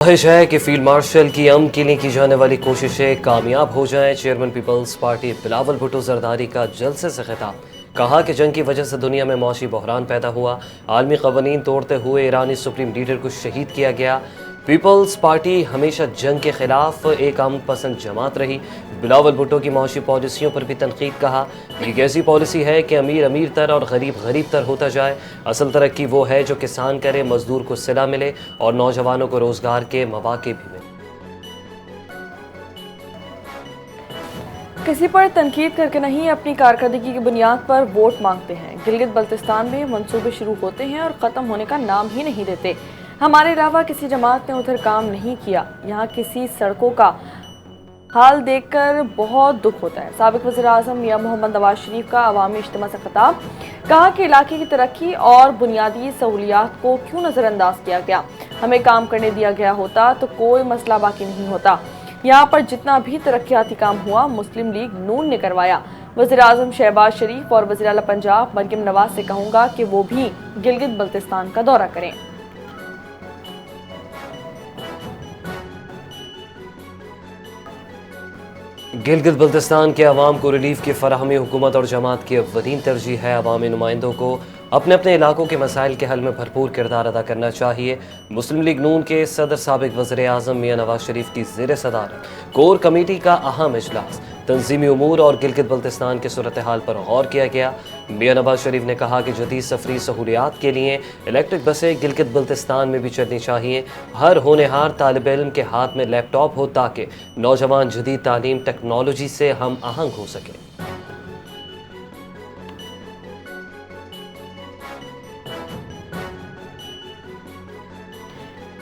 ख्वाहिश है कि फील्ड मार्शल की अमन के लिए की जाने वाली कोशिशें कामयाब हो जाएं। Chairman Peoples Party Bilawal Bhutto Zardari का जलसे से खिताब। कहा कि जंग की वजह से दुनिया में मौशी बहरान पैदा हुआ, आलमी कवानीन तोड़ते हुए ईरानी सुप्रीम लीडर को शहीद किया गया। पीपल्स पार्टी हमेशा जंग के खिलाफ एक अमन पसंद जमात रही। बिलावल भुट्टो की मौशी पॉलिसियों पर भी तनकीद। कहा ये एक ऐसी पॉलिसी है कि अमीर अमीर तर और गरीब गरीब तर होता जाए। असल तरक्की वो है जो किसान करे, मजदूर को सिला मिले और नौजवानों को रोजगार के मौके भी मिले। किसी पर तनकीद करके नहीं, अपनी कारकर्दगी की बुनियाद पर वोट मांगते हैं। गिलगित बल्तिस्तान में मंसूबे शुरू होते हैं और ख़त्म होने का नाम ही नहीं लेते। हमारे अलावा किसी जमात ने उधर काम नहीं किया। यहाँ किसी सड़कों का हाल देखकर बहुत दुख होता है। साबिक वज़ीर आज़म मियां मोहम्मद नवाज शरीफ का अवामी इज्तिमा से खिताब। कहा कि इलाके की तरक्की और बुनियादी सहूलियात को क्यों नज़रअंदाज किया गया। हमें काम करने दिया गया होता तो कोई मसला बाकी नहीं होता। यहाँ पर जितना भी तरक्याती काम हुआ मुस्लिम लीग नून ने करवाया। वज़ीर आज़म शहबाज शरीफ और वज़ीर आला पंजाब मरियम नवाज से कहूँगा कि वो भी गिलगित बल्तिस्तान का दौरा करें। गिलगित बल्तिस्तान के अवाम को रिलीफ की फराहमी हुकूमत और जमात की अव्वलीन तरजीह है। अवामी नुमाइंदों को अपने अपने इलाकों के मसाइल के हल में भरपूर किरदार अदा करना चाहिए। मुस्लिम लीग नून के सदर साबिक वज़ीर आज़म मियां नवाज शरीफ की ज़ेर सदारत कोर कमेटी का अहम इजलास तंजीमी उमूर और गिलगित बल्तिस्तान के सूरत हाल पर गौर किया गया। मियां नवाज शरीफ ने कहा कि जदीद सफरी सहूलियात के लिए इलेक्ट्रिक बसें गिलगित बल्तिस्तान में भी चलनी चाहिए। हर होनहार तालिब इल्म के हाथ में लैपटॉप हो ताकि नौजवान जदीद तालीम टेक्नोलॉजी से हम आहंग हो सके।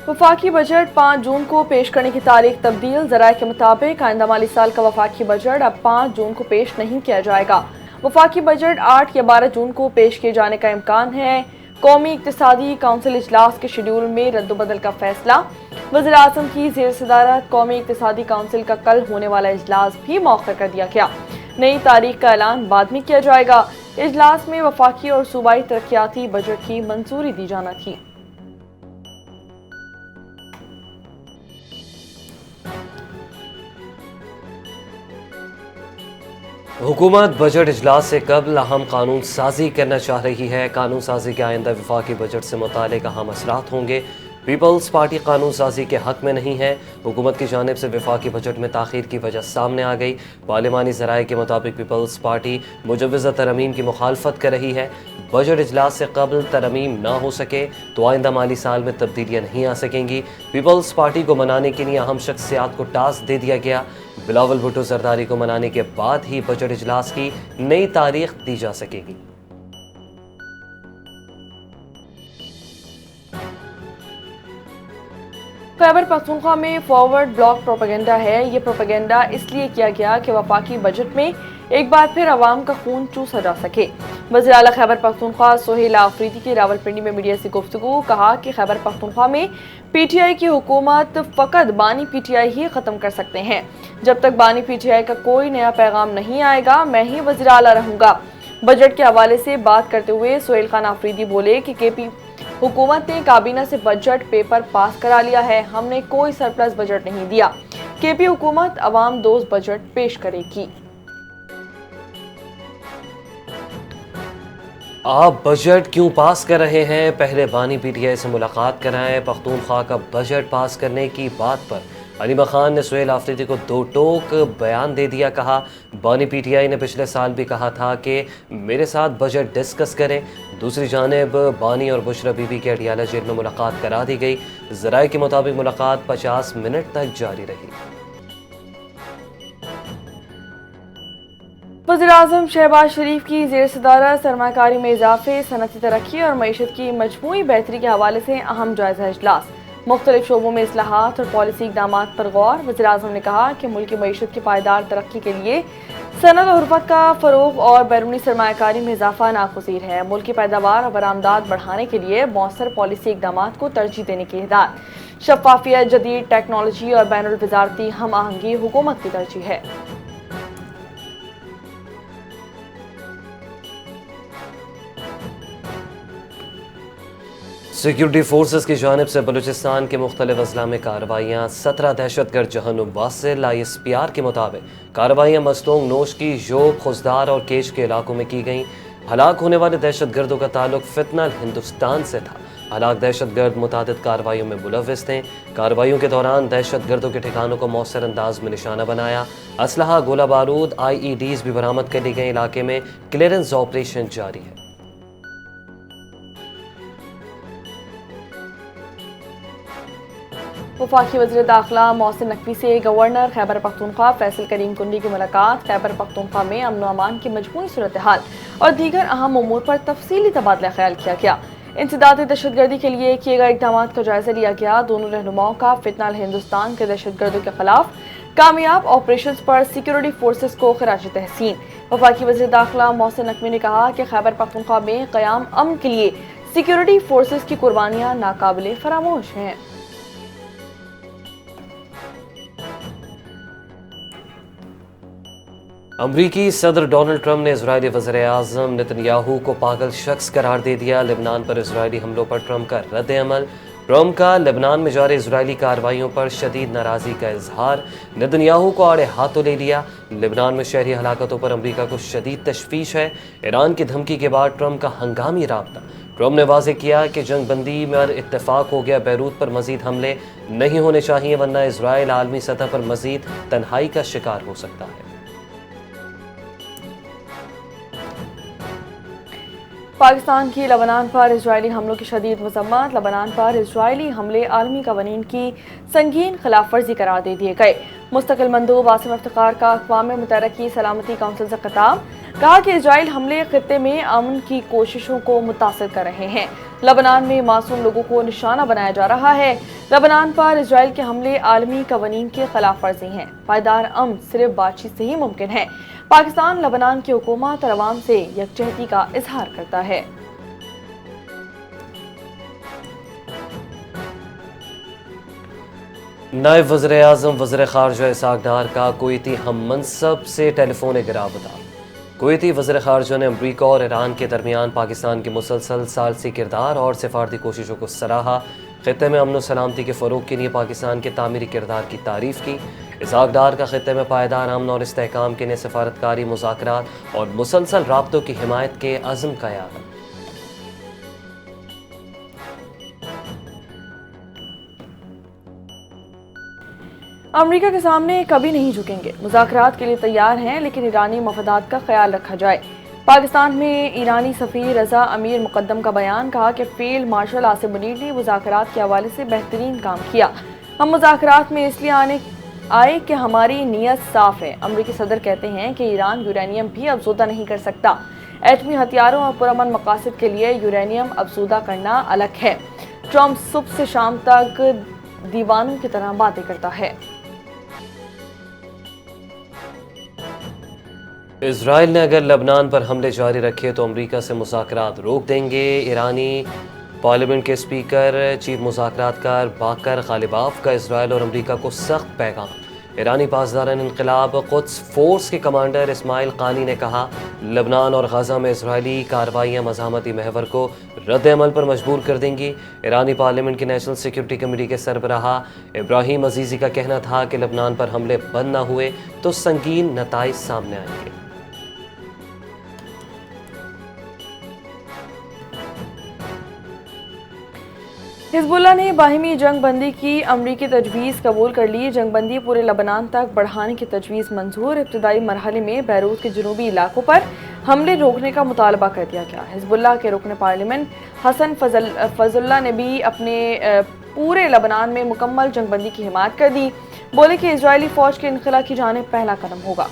वफाकी बजट 5 जून को पेश करने की तारीख तब्दील। ज़राए के मुताबिक आइंदा माली साल का वफाकी बजट अब 5 जून को पेश नहीं किया जाएगा। वफाकी बजट 8 या 12 जून को पेश किए जाने का इम्कान है। कौमी इक्तिसादी काउंसिल इजलास के शेड्यूल में रद्दबदल का फैसला। वज़ीर आज़म की ज़ेर सदारत कौमी इक्तिसादी काउंसिल का कल होने वाला इजलास भी मौखर कर दिया गया। नई तारीख का ऐलान बाद में किया जाएगा। इजलास में वफाकी और सूबाई तरक्याती बजट की मंजूरी दी जाना थी। हुकूमत बजट इजलास से कबल अहम कानून साजी करना चाह रही है। कानून साजी के आइंदा वफाकी बजट से मुतालिक अहम असरात होंगे। पीपल्स पार्टी कानून साजी के हक में नहीं है। हुकूमत की जानिब से वफाकी बजट में ताख़ीर की वजह सामने आ गई। पार्लिमानी ज़राए के मुताबिक पीपल्स पार्टी मुजव्वज़ा तरमीम की मुखालफत कर रही है। बजट इजलास से कबल तरमीम ना हो सके तो आइंदा माली साल में तब्दीलियाँ नहीं आ सकेंगी। पीपल्स पार्टी को मनाने के लिए अहम शख्सियात को टास्क दे दिया गया। बिलावल भुट्टो जरदारी को मनाने के बाद ही बजट इजलास की नई तारीख दी जा सकेगी। खैबर पख्तूनख्वा में फॉरवर्ड ब्लॉक प्रोपेगेंडा है। ये प्रोपेगेंडा इसलिए किया गया कि वफाकी बजट में एक बार फिर अवाम का खून चूसा जा सके। वज़ीर आला खैबर पख्तूनख्वा सोहेल आफरीदी की रावलपिंडी में मीडिया से गुफ्तगू। कहा कि खैबर पख्तूनख्वा में पीटीआई की हुकूमत फ़कत बानी पीटीआई ही ख़त्म कर सकते हैं। जब तक बानी पीटीआई का कोई नया पैगाम नहीं आएगा मैं ही वज़ीर आला रहूँगा। बजट के हवाले से बात करते हुए सोहेल खान आफरीदी बोले कि केपी हुकूमत ने काबीना से बजट पेपर पास करा लिया है। हमने कोई सरप्लस बजट नहीं दिया। केपी हुकूमत अवाम दोस्त बजट पेश करेगी। आप बजट क्यों पास कर रहे हैं? पहले बानी पीटीआई से मुलाकात कराएं। पख्तूनख्वा का बजट पास करने की बात पर अलीमा खान ने सोहेल आफरीदी को दो टोक बयान दे दिया। कहा बानी पीटीआई ने पिछले साल भी कहा था कि मेरे साथ बजट डिस्कस करें। दूसरी जानिब बानी और बुशरा बीबी के अडियाला जेल में मुलाकात करा दी गई। ज़राए के मुताबिक मुलाकात 50 मिनट तक जारी रही। वज़ीर आज़म शहबाज शरीफ की ज़ेर सदारत सरमाकारी में इजाफे, सनती तरक्की और मईशत की मजमूई बेहतरी के हवाले से अहम जायज़ा इजलास। मुख्तलिफ शोबों में इस्लाहात और पॉलिसी इक़दामात पर गौर। वज़ीर आज़म ने कहा कि मुल्क की मईशत की पायदार तरक्की के लिए सनत और उर्वत का फ़रोग़ और बैरूनी सरमाकारी में इजाफा नागुज़ीर है। मुल्क की पैदावार और बरामदात बढ़ाने के लिए मौसर पॉलिसी इक़दामात को तरजीह देने की हिदायत। शफ़ाफ़ियत, जदीद टेक्नोलॉजी और बैनुल वज़ारती हम आहंगी हुकूमत की तरजीह है। سیکیورٹی فورسز کی جانب سے بلوچستان کے مختلف اضلاع میں کارروائیاں 17 دہشت گرد جہنم واصل ISPR کے مطابق کارروائیاں مستونگ، نوشکی، جوگ، خزدار اور کیچ کے علاقوں میں کی گئیں۔ ہلاک ہونے والے دہشت گردوں کا تعلق فتنہ ہندوستان سے تھا۔ ہلاک دہشت گرد متعدد کارروائیوں میں ملوث تھے۔ کارروائیوں کے دوران دہشت گردوں کے ٹھکانوں کو مؤثر انداز میں نشانہ بنایا۔ اسلحہ، گولہ بارود، IEDs بھی برآمد کر لی گئیں۔ علاقے میں کلیئرنس آپریشن جاری ہے۔ وفاقی وزیر داخلہ محسن نقوی سے گورنر خیبر پختونخوا فیصل کریم کنڈی کی ملاقات۔ خیبر پختونخوا میں امن و امان کی مجموعی صورتحال اور دیگر اہم امور پر تفصیلی تبادلہ خیال کیا گیا۔ انسداد دہشت گردی کے لیے کیے گئے اقدامات کا جائزہ لیا گیا۔ دونوں رہنماؤں کا فتنہ ہندوستان کے دہشت گردوں کے خلاف کامیاب آپریشنز پر سیکیورٹی فورسز کو خراج تحسین۔ وفاقی وزیر داخلہ محسن نقوی نے کہا کہ خیبر پختونخوا میں قیام امن کے لیے سیکیورٹی فورسز کی قربانیاں ناقابل فراموش ہیں۔ امریکی صدر ڈونلڈ ٹرمپ نے اسرائیلی وزیر اعظم نتن یاہو کو پاگل شخص قرار دے دیا۔ لبنان پر اسرائیلی حملوں پر ٹرمپ کا رد عمل۔ ٹرمپ کا لبنان میں جاری اسرائیلی کارروائیوں پر شدید ناراضی کا اظہار۔ نتن یاہو کو آڑے ہاتھوں لے لیا۔ لبنان میں شہری ہلاکتوں پر امریکہ کو شدید تشویش ہے۔ ایران کی دھمکی کے بعد ٹرمپ کا ہنگامی رابطہ۔ ٹرمپ نے واضح کیا کہ جنگ بندی میں اتفاق ہو گیا، بیروت پر مزید حملے نہیں ہونے چاہیے ورنہ اسرائیل عالمی سطح پر مزید تنہائی کا شکار ہو سکتا ہے۔ پاکستان کی لبنان پر اسرائیلی حملوں کی شدید مذمت۔ لبنان پر اسرائیلی حملے عالمی قوانین کی سنگین خلاف ورزی قرار دے دیے گئے۔ مستقل مندوب عاصم افتخار کا اقوام متحدہ کی سلامتی کونسل سے خطاب، کہا کہ اسرائیل حملے خطے میں امن کی کوششوں کو متاثر کر رہے ہیں۔ لبنان میں معصوم لوگوں کو نشانہ بنایا جا رہا ہے۔ لبنان پر اسرائیل کے حملے عالمی قوانین کی خلاف ورزی ہیں۔ پائیدار امن صرف بات چیت سے ہی ممکن ہے۔ پاکستان لبنان کی حکومت اور عوام سے یکجہتی کا اظہار کرتا ہے۔ نائب وزیر اعظم وزیر خارجہ اسحاق ڈار کا کویتی ہم منصب سے ٹیلی فونک رابطہ۔ کویتی وزیر خارجہ نے امریکہ اور ایران کے درمیان پاکستان کے مسلسل ثالثی کردار اور سفارتی کوششوں کو سراہا۔ خطے میں امن و سلامتی کے فروغ کے لیے پاکستان کے تعمیری کردار کی تعریف کی۔ اسحاق ڈار کا خطے میں پائیدار امن اور استحکام کے لیے سفارتکاری مذاکرات اور مسلسل رابطوں کی حمایت کے عزم کا اعادہ۔ امریکہ کے سامنے کبھی نہیں جھکیں گے، مذاکرات کے لیے تیار ہیں لیکن ایرانی مفادات کا خیال رکھا جائے۔ پاکستان میں ایرانی سفیر رضا امیر مقدم کا بیان، کہا کہ فیلڈ مارشل عاصم منیر نے مذاکرات کے حوالے سے بہترین کام کیا۔ ہم مذاکرات میں اس لیے آئے کہ ہماری نیت صاف ہے۔ امریکی صدر کہتے ہیں کہ ایران یورینیم بھی افزودہ نہیں کر سکتا۔ ایٹمی ہتھیاروں اور پرامن مقاصد کے لیے یورینیم افزودہ کرنا الگ ہے۔ ٹرمپ صبح سے شام تک دیوانوں کی طرح باتیں کرتا ہے۔ اسرائیل نے اگر لبنان پر حملے جاری رکھے تو امریکہ سے مذاکرات روک دیں گے۔ ایرانی پارلیمنٹ کے اسپیکر چیف مذاکرات کار باقر غالباف کا اسرائیل اور امریکہ کو سخت پیغام۔ ایرانی پاسداران انقلاب قدس فورس کے کمانڈر اسماعیل قانی نے کہا، لبنان اور غزہ میں اسرائیلی کارروائیاں مزاحمتی محور کو رد عمل پر مجبور کر دیں گی۔ ایرانی پارلیمنٹ کی نیشنل سیکیورٹی کمیٹی کے سربراہ ابراہیم عزیزی کا کہنا تھا کہ لبنان پر حملے بند نہ ہوئے تو سنگین نتائج سامنے آئیں گے۔ حزب اللہ نے باہمی جنگ بندی کی امریکی تجویز قبول کر لی۔ جنگ بندی پورے لبنان تک بڑھانے کی تجویز منظور۔ ابتدائی مرحلے میں بیروت کے جنوبی علاقوں پر حملے روکنے کا مطالبہ کر دیا گیا۔ حزب اللہ کے رکن پارلیمنٹ حسن فضل اللہ نے بھی اپنے پورے لبنان میں مکمل جنگ بندی کی حمایت کر دی۔ بولے کہ اسرائیلی فوج کے انخلا کی جانب پہلا قدم ہوگا۔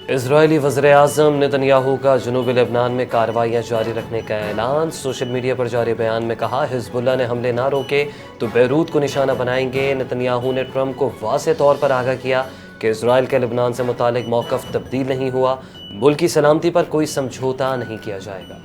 اسرائیلی وزیر اعظم نتن یاہو کا جنوبی لبنان میں کارروائیاں جاری رکھنے کا اعلان۔ سوشل میڈیا پر جاری بیان میں کہا، حزب اللہ نے حملے نہ روکے تو بیروت کو نشانہ بنائیں گے۔ نتن یاہو نے ٹرمپ کو واضح طور پر آگاہ کیا کہ اسرائیل کا لبنان سے متعلق موقف تبدیل نہیں ہوا، ملک کی سلامتی پر کوئی سمجھوتا نہیں کیا جائے گا۔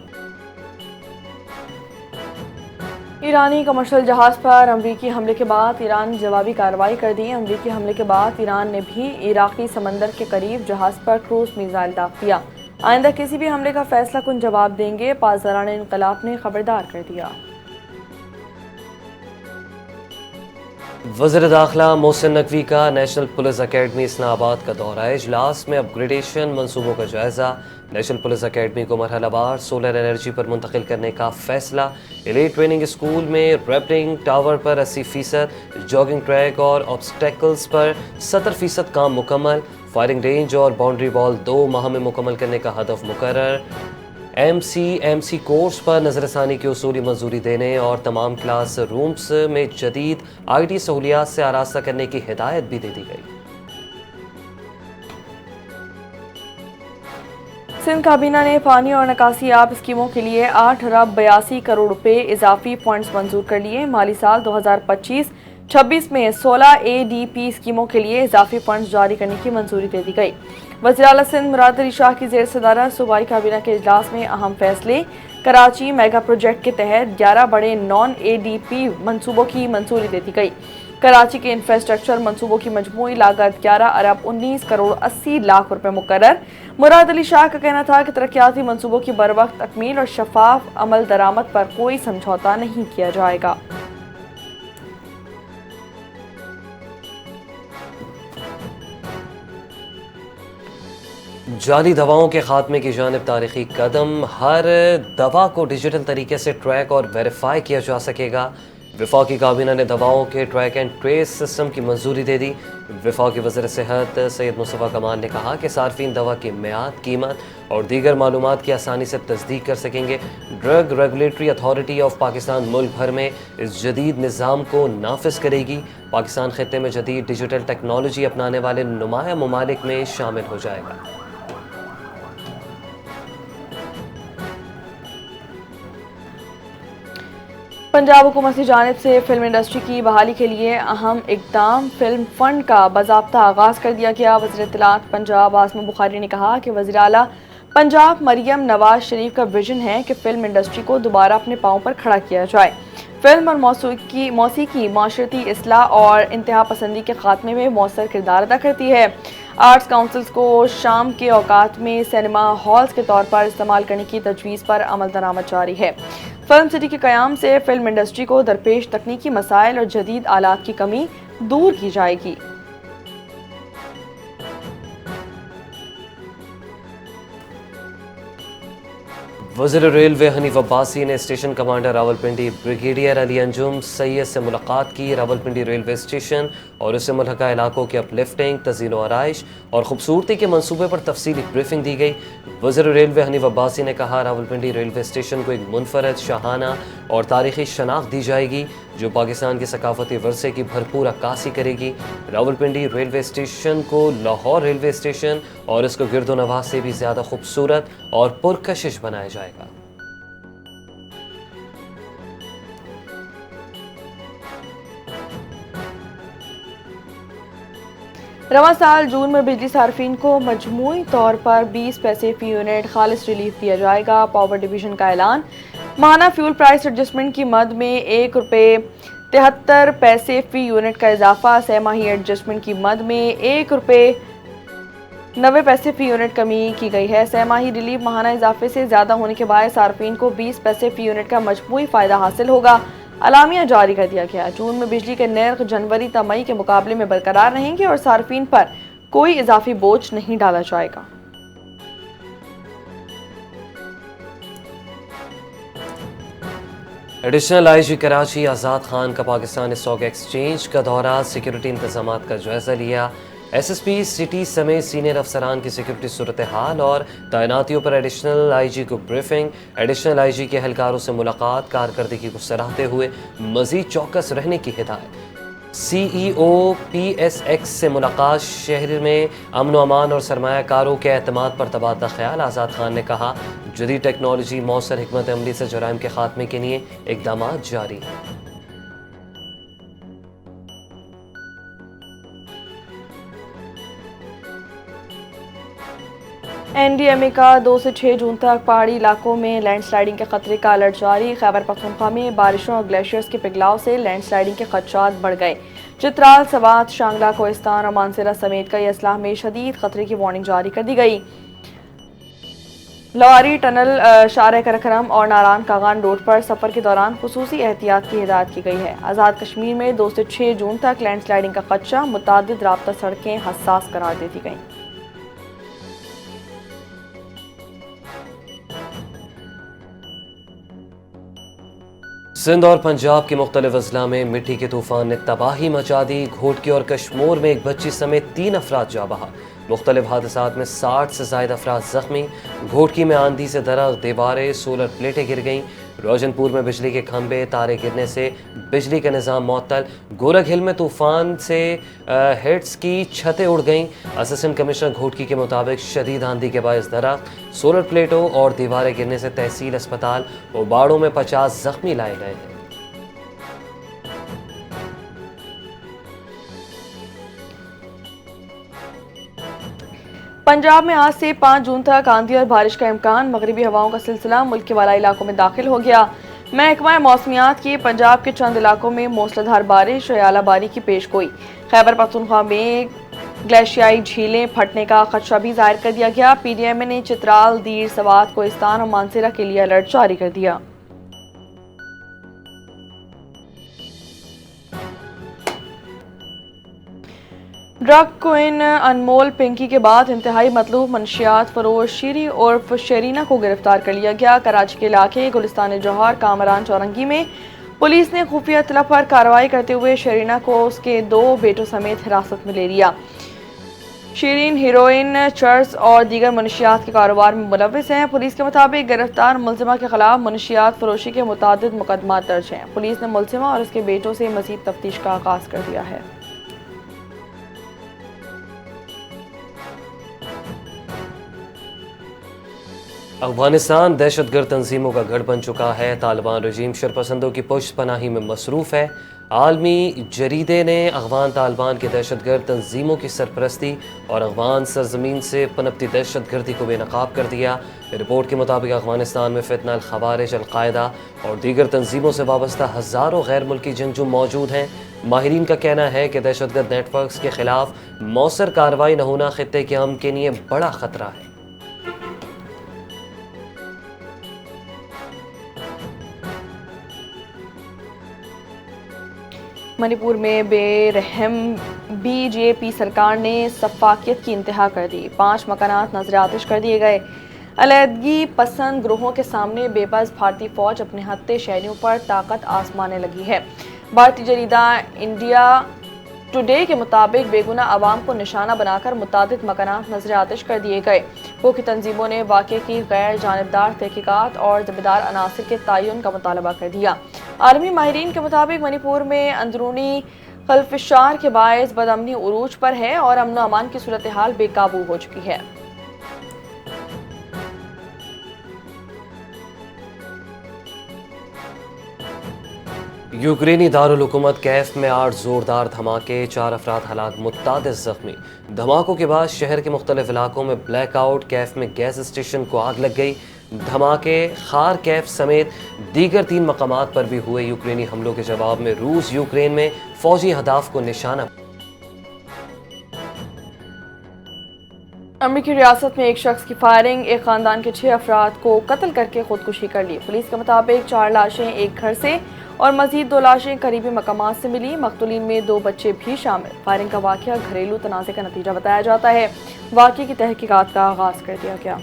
ایرانی کمرشل جہاز پر امریکی حملے کے بعد ایران نے جوابی کارروائی کر دی۔ امریکی حملے کے بعد ایران نے بھی عراقی سمندر کے قریب جہاز پر کروز میزائل داغ دیا۔ آئندہ کسی بھی حملے کا فیصلہ کن جواب دیں گے، پاسداران انقلاب نے خبردار کر دیا۔ وزیر داخلہ محسن نقوی کا نیشنل پولیس اکیڈمی اسلام آباد کا دورہ۔ اجلاس میں اپ گریڈیشن منصوبوں کا جائزہ، نیشنل پولیس اکیڈمی کو مرحلہ وار سولر انرجی پر منتقل کرنے کا فیصلہ، ایلیٹ ٹریننگ اسکول میں ریپلنگ ٹاور پر 80%، جاگنگ ٹریک اور آبسٹیکلز پر 70% کام مکمل، فائرنگ رینج اور باؤنڈری وال 2 ماہ میں مکمل کرنے کا ہدف مقرر، ایم سی کورس پر نظر ثانی کی اصولی منظوری دینے اور تمام کلاس رومز میں جدید آئی ٹی سہولیات سے آراستہ کرنے کی ہدایت بھی دے دی گئی۔ سندھ کابینہ نے پانی اور نکاسی آب اسکیموں کے لیے 8 ارب 82 کروڑ روپے اضافی فنڈز منظور کر لیے۔ مالی سال 2025-26 میں 16 اے ڈی پی اسکیموں کے لیے اضافی فنڈز جاری کرنے کی منظوری دے دی گئی۔ وزیر اعلیٰ سندھ مراد علی شاہ کی زیر صدارت صوبائی کابینہ کے اجلاس میں اہم فیصلے۔ کراچی میگا پروجیکٹ کے تحت 11 بڑے نان اے ڈی پی منصوبوں کی منظوری دے دی گئی۔ کراچی کے انفراسٹرکچر منصوبوں کی مجموعی لاگت 11 ارب 19 کروڑ 80 لاکھ روپے مقرر۔ مراد علی شاہ کا کہنا تھا کہ ترقیاتی منصوبوں کی بروقت تکمیل اور شفاف عمل درآمد پر کوئی سمجھوتہ نہیں کیا جائے گا۔ جعلی دواؤں کے خاتمے کی جانب تاریخی قدم، ہر دوا کو ڈیجیٹل طریقے سے ٹریک اور ویریفائی کیا جا سکے گا۔ وفاقی کابینہ نے دواؤں کے ٹریک اینڈ ٹریس سسٹم کی منظوری دے دی۔ وفاقی وزیر صحت سید مصطفیٰ کمال نے کہا کہ صارفین دوا کی میعاد، قیمت اور دیگر معلومات کی آسانی سے تصدیق کر سکیں گے۔ Drug regulatory authority of Pakistan ملک بھر میں اس جدید نظام کو نافذ کرے گی۔ پاکستان خطے میں جدید ڈیجیٹل ٹیکنالوجی اپنانے والے نمایاں ممالک میں شامل ہو جائے گا۔ پنجاب حکومت کی جانب سے فلم انڈسٹری کی بحالی کے لیے اہم اقدام، فلم فنڈ کا باضابطہ آغاز کر دیا گیا۔ وزیر اطلاعات پنجاب عاصم بخاری نے کہا کہ وزیر اعلیٰ پنجاب مریم نواز شریف کا ویژن ہے کہ فلم انڈسٹری کو دوبارہ اپنے پاؤں پر کھڑا کیا جائے۔ فلم اور موسیقی معاشرتی اصلاح اور انتہا پسندی کے خاتمے میں مؤثر کردار ادا کرتی ہے۔ آرٹس کونسلز کو شام کے اوقات میں سینما ہالز کے طور پر استعمال کرنے کی تجویز پر عمل درآمد جاری ہے۔ فلم سٹی کے قیام سے فلم انڈسٹری کو درپیش تکنیکی مسائل اور جدید آلات کی کمی دور کی جائے گی۔ وزیر ریلوے حنیف عباسی نے اسٹیشن کمانڈر راولپنڈی بریگیڈیئر علی انجم سید سے ملاقات کی۔ راولپنڈی ریلوے اسٹیشن اور اس سے ملحقہ علاقوں کی اپ لفٹنگ، تزئین و آرائش اور خوبصورتی کے منصوبے پر تفصیلی بریفنگ دی گئی۔ وزیر ریلوے حنیف عباسی نے کہا راولپنڈی ریلوے اسٹیشن کو ایک منفرد، شاہانہ اور تاریخی شناخت دی جائے گی جو پاکستان کے ثقافتی ورثے کی بھرپور عکاسی کرے گی۔ راولپنڈی ریلوے اسٹیشن کو لاہور ریلوے اسٹیشن اور اس کو گرد و نواح سے بھی زیادہ خوبصورت اور پرکشش بنایا جائے گا۔ رواں سال جون میں بجلی صارفین کو مجموعی طور پر 20 پیسے فی یونٹ خالص ریلیف دیا جائے گا۔ پاور ڈویژن کا اعلان۔ ماہانہ فیول پرائس ایڈجسٹمنٹ کی مد میں 1 روپے 73 پیسے فی یونٹ کا اضافہ، سہ ماہی ایڈجسٹمنٹ کی مد میں 1 روپے 90 پیسے فی یونٹ کمی کی گئی ہے۔ سہ ماہی ریلیف ماہانہ اضافے سے زیادہ ہونے کے باعث صارفین کو 20 پیسے فی یونٹ کا مجموعی فائدہ حاصل ہوگا۔ اعلامیہ جاری کر دیا گیا۔ جون میں بجلی کے نرخ جنوری تا مئی کے مقابلے میں برقرار رہیں گے اور صارفین پر کوئی اضافی بوجھ نہیں ڈالا جائے گا۔ ایڈیشنل آئی جی کراچی آزاد خان کا پاکستان اسٹاک ایکسچینج کا دورہ، سیکیورٹی انتظامات کا جائزہ لیا۔ ایس ایس پی سٹی سمیت سینئر افسران کی سیکیورٹی صورتحال اور تعیناتیوں پر ایڈیشنل آئی جی کو بریفنگ۔ ایڈیشنل آئی جی کے اہلکاروں سے ملاقات، کارکردگی کو سراہتے ہوئے مزید چوکس رہنے کی ہدایت۔ سی ای او پی ایس ایکس سے ملاقات، شہر میں امن و امان اور سرمایہ کاروں کے اعتماد پر تبادلہ خیال۔ آزاد خان نے کہا جدید ٹیکنالوجی، مؤثر حکمت عملی سے جرائم کے خاتمے کے لیے اقدامات جاری ہیں۔ NDMA का 2 से 6 जून तक पहाड़ी इलाकों में लैंडस्लाइडिंग के खतरे का अलर्ट जारी। खैबर पख्तूनख्वा में बारिशों और ग्लेशियर्स के पिघलाव से लैंडस्लाइडिंग के खदशात बढ़ गए। चित्राल, सवात, शांगला, कोहिस्तान और मानसेरा समेत कई अजला में शदीद खतरे की वार्निंग जारी कर दी गई। लवारी टनल, शार करकरम और नारायण कागान रोड पर सफर के दौरान खुसूसी एहतियात की हिदायत की गई है। आज़ाद कश्मीर में 2 से 6 जून तक लैंडस्लाइडिंग का खदशा, मुतादिद राब्ता सड़कें हसास करार दे दी गईं। सिंध और पंजाब के मुख्तलिफ अजला में मिट्टी के तूफान ने तबाही मचा दी। घोटकी और कश्मोर में एक बच्ची समेत 3 अफराद जा बहा। मुख्तलिफ हादसात में 60 से ज़ायद अफराद जख्मी। घोटकी में आंधी से दरख्त, दीवारें, सोलर प्लेटें गिर गईं। रोशनपुर में बिजली के खंभे, तारे गिरने से बिजली का निज़ाम मुअत्तल। गोरख हिल में तूफान से हेड्स की छतें उड़ गईं। असिस्टेंट कमिश्नर घोटकी के मुताबिक शदीद आंधी के बायस दरख्त, सोलर प्लेटों और दीवारें गिरने से तहसील अस्पताल और बाड़ों में 50 जख्मी लाए गए हैं। पंजाब में आज से 5 जून तक आंधी और बारिश का इम्कान। मगरिबी हवाओं का सिलसिला मुल्क के वाला इलाकों में दाखिल हो गया। महकमा मौसमियात की पंजाब के चंद इलाकों में मूसलाधार बारिश और आलाबारी की पेशगोई। खैबर पख्तूनख्वा में ग्लेशियाई झीलें फटने का खदशा भी जाहिर कर दिया गया। PDMA ने चित्राल, दीर, सवात, कोहिस्तान और मानसेरा के लिए अलर्ट जारी कर दिया। ड्रग क्वीन अनमोल पिंकी के बाद इंतहाई मतलूब मनशियात फरोश शीरी उर्फ शेरीना को गिरफ्तार कर लिया गया। कराची के इलाके गुलिस्तान जौहर कामरान चौरंगी में पुलिस ने खुफिया इत्तला पर कार्रवाई करते हुए शेरीना को उसके 2 बेटों समेत हिरासत में ले लिया। शीरीन हेरोइन, चर्स और दीगर मनशियात के कारोबार में मुलव्विस हैं। पुलिस के मुताबिक गिरफ्तार मुलजिमा के खिलाफ मनशियात फरोशी के मुतादिद मुकदमा दर्ज हैं। पुलिस ने मुलजिमा और उसके बेटों से मजीद तफ्तीश का आगाज कर दिया है। अफगानिस्तान दहशतगर्द तंजीमों का गढ़ बन चुका है। तालिबान रजीम शरपसंदों की पुष्ट पनाही में मसरूफ़ है। आलमी जरीदे ने अफगान तालिबान की दहशतगर्द तंजीमों की सरपरस्ती और अफगान सरजमीन से पनपती दहशतगर्दी को बेनकाब कर दिया। रिपोर्ट के मुताबिक अफगानिस्तान में फितना अल खवारिज, अल-कायदा और दीगर तंजीमों से वाबस्ता हज़ारों गैर मुल्की जंगजू मौजूद हैं। माहिरीन का कहना है कि दहशतगर्द नेटवर्क्स के खिलाफ मौसर कार्रवाई न होना खित्ते के अमन के लिए बड़ा ख़तरा है। मणिपुर में बेरहम BJP सरकार ने सफाकियत की इंतहा कर दी। 5 मकानात नजर आतिश कर दिए गए। अलहदगी पसंद ग्रोहों के सामने बेबस भारतीय फौज अपने हत्थे शहरियों पर ताकत आजमाने लगी है। भारतीय जरीदा इंडिया टुडे के मुताबिक बेगुना आवाम को निशाना बनाकर मुतादिद मकानात नजर आतिश कर दिए गए। भूखी तंजीमों ने वाक़े की गैर जानबदार तहकीकात और जिम्मेदार अनासर के तयन का मुतालबा कर दिया। आलमी माहिरीन के मुताबिक मणिपुर में अंदरूनी खलफशार के बायस बदअमनी उरूज पर है और अमन व अमान की सूरत हाल बेकाबू हो चुकी है। यूक्रेनी दारुल हुकूमत कैफ में 8 जोरदार धमाके, 4 अफराद हलाक, मुत्तादिद जख्मी। धमाकों के बाद शहर के मुख्तलिफ इलाकों में ब्लैकआउट। कैफ में गैस स्टेशन को आग लग गई। धमाके खार कैफ समेत दीगर 3 मकामात पर भी हुए। यूक्रेनी हमलों के जवाब में रूस यूक्रेन में फौजी अहदाफ को निशाना। अमेरिकी रियासत में एक शख्स की फायरिंग, एक खानदान के 6 अफराद को कत्ल करके खुदकुशी कर ली। पुलिस के मुताबिक 4 लाशें एक घर से और मजीद 2 लाशें करीबी मकामात से मिली। मकतूलीन में 2 बच्चे भी शामिल। फायरिंग का वाक़या घरेलू तनाज़े का नतीजा बताया जाता है। वाक़े की तहकीकात का आगाज कर दिया गया।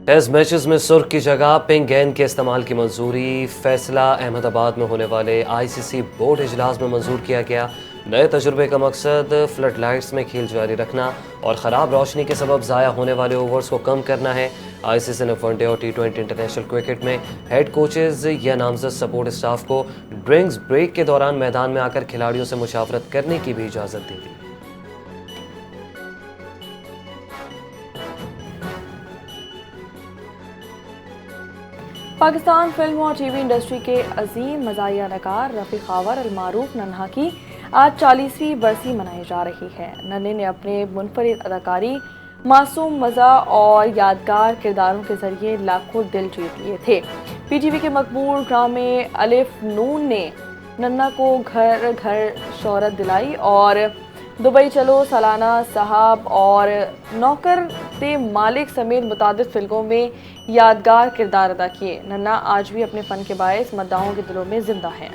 टेस्ट मैचेस में सुर्ख की जगह पिंक गेंद के इस्तेमाल की मंजूरी। फैसला अहमदाबाद में होने वाले ICC बोर्ड इजलास में मंजूर किया गया। नए तजुर्बे का मकसद फ्लड लाइट्स में खेल जारी रखना और ख़राब रोशनी के सबब ज़ाया होने वाले ओवर्स को कम करना है। ICC ने वनडे और T20 इंटरनेशनल क्रिकेट में हेड कोचेज़ या नामजद सपोर्ट स्टाफ को ड्रिंक्स ब्रेक के दौरान मैदान में आकर खिलाड़ियों से मुशावरत करने की भी इजाज़त दे दी। पाकिस्तान फिल्म और TV इंडस्ट्री के अजीम मज़ाहिया अदाकार रफ़ी खावर अलमारूफ नन्हा की आज 40वीं बरसी मनाई जा रही है। नन्हे ने अपने मुनफरिद अदाकारी, मासूम मज़ा और यादगार किरदारों के जरिए लाखों दिल जीत लिए थे। पीटीवी के मकबूल ड्रामे अलिफ नून ने नन्हा को घर घर शोहरत दिलाई और दुबई चलो, सालाना, साहब और नौकर ते मालिक समेत मुतादिद फिल्मों में यादगार किरदार अदा किए। नन्हा आज भी अपने फ़न के बायस मद्दाहों के दिलों में जिंदा है।